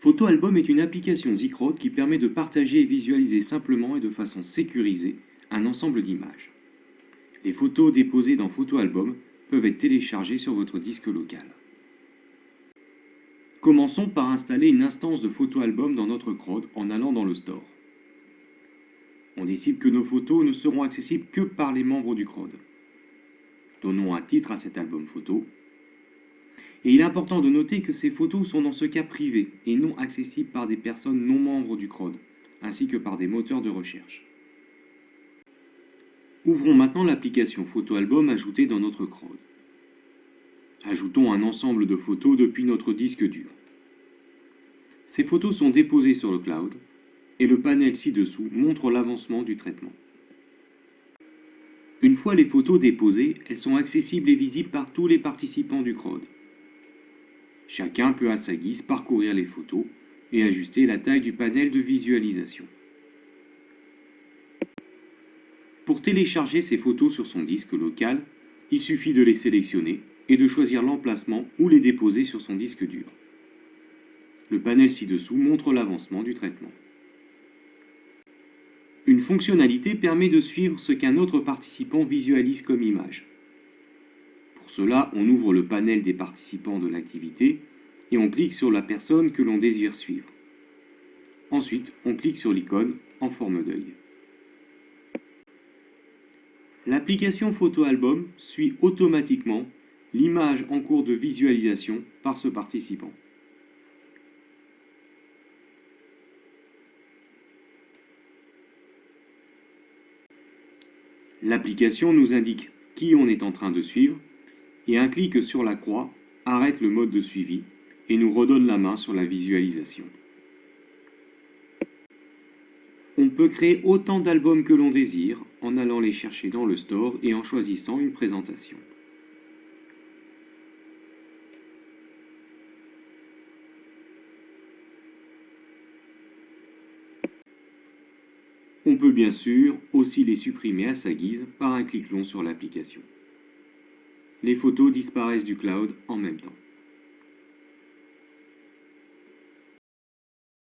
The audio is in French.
Photo Album est une application Zicrot qui permet de partager et visualiser simplement et de façon sécurisée un ensemble d'images. Les photos déposées dans Photo Album peuvent être téléchargées sur votre disque local. Commençons par installer une instance de Photo Album dans notre CROD en allant dans le store. On décide que nos photos ne seront accessibles que par les membres du CROD. Donnons un titre à cet album photo. Et il est important de noter que ces photos sont dans ce cas privées et non accessibles par des personnes non membres du CROD, ainsi que par des moteurs de recherche. Ouvrons maintenant l'application Photo Album ajoutée dans notre CROD. Ajoutons un ensemble de photos depuis notre disque dur. Ces photos sont déposées sur le cloud et le panel ci-dessous montre l'avancement du traitement. Une fois les photos déposées, elles sont accessibles et visibles par tous les participants du CROD. Chacun peut à sa guise parcourir les photos et ajuster la taille du panel de visualisation. Pour télécharger ces photos sur son disque local, il suffit de les sélectionner et de choisir l'emplacement où les déposer sur son disque dur. Le panel ci-dessous montre l'avancement du traitement. Une fonctionnalité permet de suivre ce qu'un autre participant visualise comme image. Pour cela, on ouvre le panel des participants de l'activité et on clique sur la personne que l'on désire suivre. Ensuite, on clique sur l'icône en forme d'œil. L'application Photo Album suit automatiquement l'image en cours de visualisation par ce participant. L'application nous indique qui on est en train de suivre et un clic sur la croix arrête le mode de suivi et nous redonne la main sur la visualisation. On peut créer autant d'albums que l'on désire en allant les chercher dans le store et en choisissant une présentation. On peut bien sûr aussi les supprimer à sa guise par un clic long sur l'application. Les photos disparaissent du cloud en même temps.